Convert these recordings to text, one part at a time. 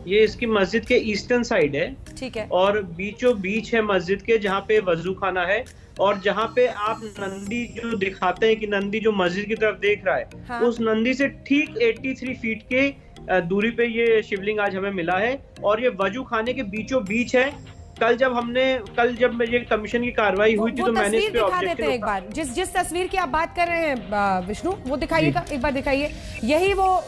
ये इसकी मस्जिद के ईस्टर्न साइड है, ठीक है, और बीचों बीच है मस्जिद के, जहाँ पे वजू खाना है। और जहाँ पे आप नंदी जो दिखाते हैं कि नंदी जो मस्जिद की तरफ देख रहा है, हाँ। उस नंदी से ठीक 83 फीट के दूरी पे ये शिवलिंग आज हमें मिला है। और ये वजू खाने के बीचों बीच है। कल जब ये कमीशन की कार्रवाई हुई थी तो मैंने इस पे दिखा देते हैं एक बार, जिस तस्वीर की आप बात कर रहे हैं विष्णु, वो दिखाइएगा, एक बार दिखाइए। यही वो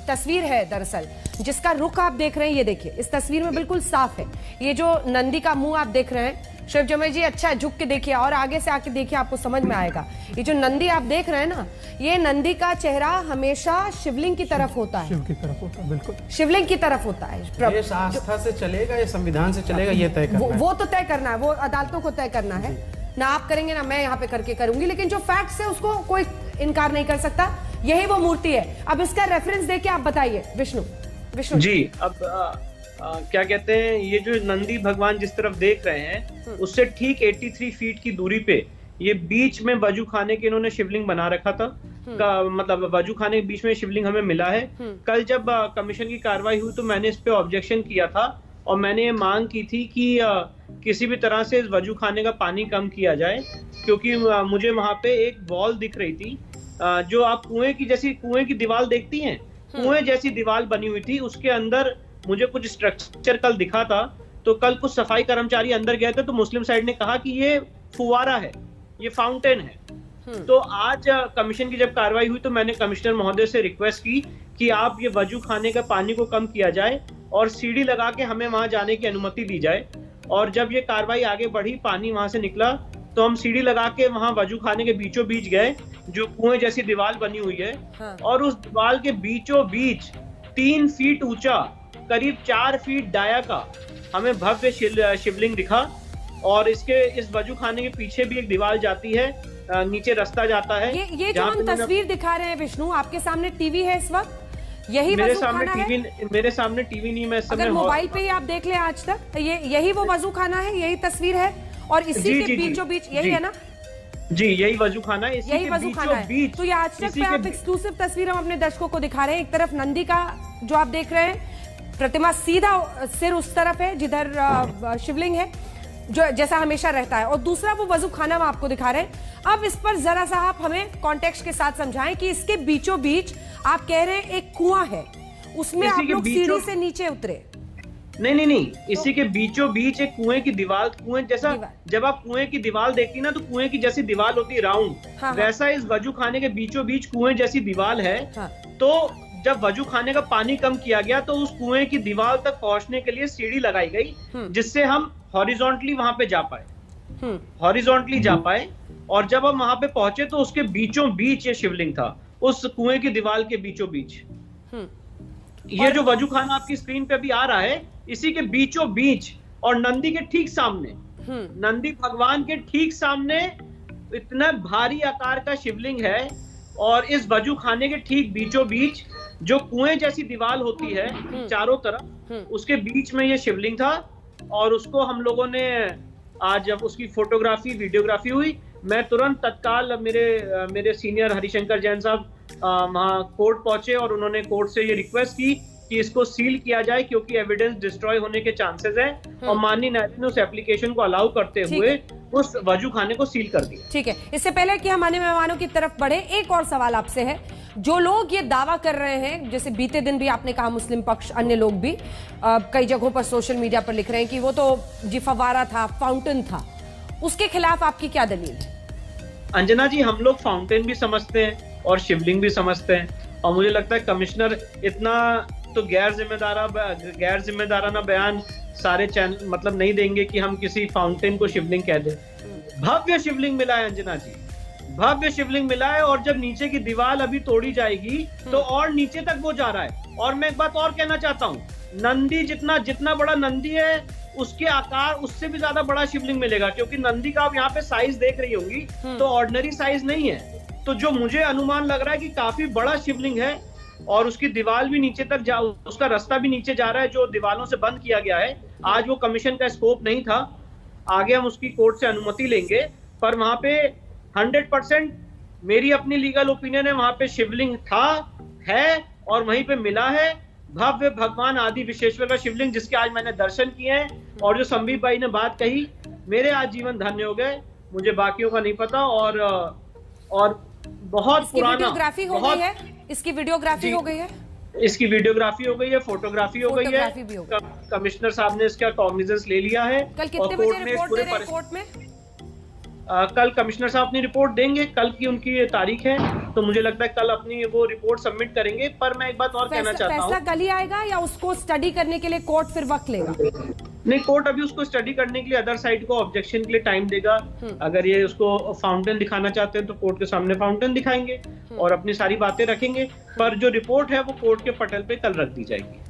तस्वीर है दरअसल जिसका रुख आप देख रहे हैं। ये देखिए, इस तस्वीर में बिल्कुल साफ है। ये जो नंदी का मुंह आप देख रहे हैं, शिव जमे जी अच्छा झुक के देखिए और आगे से आके देखिए, आपको समझ में आएगा। ये जो नंदी आप देख रहे हैं ना, ये नंदी का चेहरा हमेशा शिवलिंग की तरफ होता है, शिव की तरफ होता है, बिल्कुल शिवलिंग की तरफ होता है। ये आस्था से चलेगा या संविधान से चलेगा, ये तय करना है। वो तो तय करना है, वो अदालतों को तय करना है। ना आप करेंगे ना मैं यहाँ पे करके करूंगी, लेकिन जो फैक्ट्स है उसको कोई इनकार नहीं कर सकता। यही वो मूर्ति है। अब इसका रेफरेंस देके आप बताइए विष्णु जी। अब क्या कहते हैं, ये जो नंदी भगवान जिस तरफ देख रहे हैं उससे ठीक 83 फीट की दूरी पे ये बीच में वजू खाने के इन्होंने शिवलिंग बना रखा था। मतलब वजू खाने के बीच में शिवलिंग हमें मिला है। कल जब कमीशन की कार्रवाई हुई तो मैंने इस पे ऑब्जेक्शन किया था और मैंने ये मांग की थी कि किसी भी तरह से इस वजू खाने का पानी कम किया जाए, क्योंकि मुझे वहां पे एक वॉल दिख रही थी जो आप कुएं की दीवार देखती हैं, कुएं जैसी दीवार बनी हुई थी। उसके अंदर मुझे कुछ स्ट्रक्चर कल दिखा था। तो कल कुछ सफाई कर्मचारी अंदर गए थे तो मुस्लिम साइड ने कहा कि ये फुवारा है, ये फाउंटेन है। तो आज कमीशन की जब कार्रवाई हुई तो मैंने कमिश्नर महोदय से रिक्वेस्ट की कि आप ये वजू खाने का पानी को कम किया जाए और सीढ़ी लगा के हमें वहां जाने की अनुमति दी जाए। और जब ये कार्रवाई आगे बढ़ी, पानी वहां से निकला, तो हम सीढ़ी लगा के वहां वजू खाने के बीचों बीच गए, जो कुएं जैसी दीवार बनी हुई है। हाँ। और उस दीवार के बीचों बीच 3 फीट ऊंचा, करीब 4 फीट डाया का हमें भव्य शिवलिंग दिखा। और इस वजू खाने के पीछे भी एक दीवार जाती है, नीचे रास्ता जाता है। ये जो हम तस्वीर दिखा रहे हैं विष्णु, आपके सामने टीवी है इस वक्त? यही मेरे वजू सामने खाना टीवी है? मेरे सामने टीवी नहीं, मैं अगर मोबाइल पे ही आप देख ले आज तक, तो यही वो वजू खाना है, यही तस्वीर है। और इसी के बीचों बीच यही है ना? जी, यही वजू खाना है, यही वजू खाना है। तो ये आज तक पे आप एक्सक्लूसिव तस्वीर हम अपने दर्शकों को दिखा रहे हैं। एक तरफ नंदी का जो आप देख रहे हैं प्रतिमा, सीधा सिर उस तरफ है जिधर शिवलिंग है, जो जैसा हमेशा रहता है, और दूसरा वो वजू खाना हम आपको दिखा रहे हैं। अब इस पर जरा सा आप हमें कॉन्टेक्स्ट के साथ समझाएं कि इसके बीचों बीच आप कह रहे हैं एक कुआं है, उसमें आप लोग सीढ़ी से नीचे उतरे? नहीं, इसी के बीचों बीच एक कुएं की दीवार, कुएं जैसा, जब आप कुएं की दीवार देखती ना तो कुएं की जैसी दीवार होती है राउंड, हाँ, वैसा इस वजू खाने के बीचों बीच कुएं जैसी दीवार है। हाँ। तो जब वजू खाने का पानी कम किया गया तो उस कुएं की दीवार तक पहुंचने के लिए सीढ़ी लगाई गई, जिससे हम हॉरिजॉन्टली वहां पे जा पाए। और जब हम वहां पे पहुंचे तो उसके बीचों बीच ये शिवलिंग था, उस कुएं की दीवार के बीचों बीच। ये जो वजू खाना आपकी स्क्रीन पे भी आ रहा है, इसी के बीचों बीच और नंदी के ठीक सामने, नंदी भगवान के ठीक सामने इतना भारी आकार का शिवलिंग है। और इस वजू खाने के ठीक बीचों बीच जो कुएं जैसी दीवार होती है चारों तरफ, उसके बीच में ये शिवलिंग था। और उसको हम लोगों ने आज जब उसकी फोटोग्राफी वीडियोग्राफी हुई, मैं तुरंत तत्काल मेरे सीनियर हरिशंकर जैन साहब वहाँ कोर्ट पहुंचे और उन्होंने कोर्ट से ये रिक्वेस्ट की कि इसको सील किया जाए, क्योंकि एविडेंस डिस्ट्रॉय होने के चांसेस हैं। और माननीय न्यायालय ने उस एप्लीकेशन को अलाउ करते हुए उस वजू खाने को सील कर दिया। ठीक है, इससे पहले कि हम आने मेहमानों की तरफ बढ़े, एक और सवाल आपसे है। जो लोग ये दावा कर रहे हैं, जैसे बीते दिन भी आपने कहा मुस्लिम पक्ष, अन्य लोग भी कई जगहों पर सोशल मीडिया पर लिख रहे हैं कि वो तो जी फव्वारा था, फाउंटेन था, उसके खिलाफ आपकी क्या दलील है? अंजना जी, हम लोग फाउंटेन भी समझते हैं और शिवलिंग भी समझते हैं, और मुझे लगता है कमिश्नर इतना तो गैर जिम्मेदाराना बयान सारे चैनल मतलब नहीं देंगे कि हम किसी फाउंटेन को शिवलिंग कह दें। भव्य शिवलिंग मिला है अंजना जी, भव्य शिवलिंग मिला है। और जब नीचे की दीवार अभी तोड़ी जाएगी तो और नीचे तक वो जा रहा है। और मैं एक बात और कहना चाहता हूँ, नंदी जितना बड़ा नंदी है उसके आकार उससे भी ज्यादा बड़ा शिवलिंग मिलेगा, क्योंकि नंदी का आप यहाँ पे साइज देख रही होंगी तो ऑर्डिनरी साइज नहीं है। तो जो मुझे अनुमान लग रहा है कि काफी बड़ा शिवलिंग है और उसकी दीवार भी नीचे तक उसका रास्ता भी नीचे जा रहा है, जो दीवारों से बंद किया गया है। आज वो कमीशन का स्कोप नहीं था, आगे हम उसकी कोर्ट से अनुमति लेंगे, पर वहां पे 100% मेरी अपनी लीगल ओपिनियन है, वहां पे शिवलिंग था, है और वहीं पे मिला है। भव्य भगवान आदि विश्वेश्वर का शिवलिंग, जिसके आज मैंने दर्शन किए हैं। और जो संदीप भाई ने बात कही, मेरे आज जीवन धन्य हो गए, मुझे बाकियों का नहीं पता। और बहुत पुराना, वीडियोग्राफी हो गई है, इसकी वीडियोग्राफी हो गई है, इसकी वीडियोग्राफी हो गई है, फोटोग्राफी हो गई है। कमिश्नर साहब ने इसका कॉग्निजेंस ले लिया है। कल कितने बजे रिपोर्ट दे रहे हैं कोर्ट में? कल कमिश्नर साहब अपनी रिपोर्ट देंगे, कल की उनकी तारीख है, तो मुझे लगता है कल अपनी वो रिपोर्ट सबमिट करेंगे। पर मैं एक बात और कहना चाहता हूँ, फैसला कल ही आएगा या उसको स्टडी करने के लिए कोर्ट फिर वक्त लेगा? नहीं, कोर्ट अभी उसको स्टडी करने के लिए अदर साइड को ऑब्जेक्शन के लिए टाइम देगा। अगर ये उसको फाउंटेन दिखाना चाहते हैं तो कोर्ट के सामने फाउंटेन दिखाएंगे और अपनी सारी बातें रखेंगे, पर जो रिपोर्ट है वो कोर्ट के पटल पे कल रख दी जाएगी।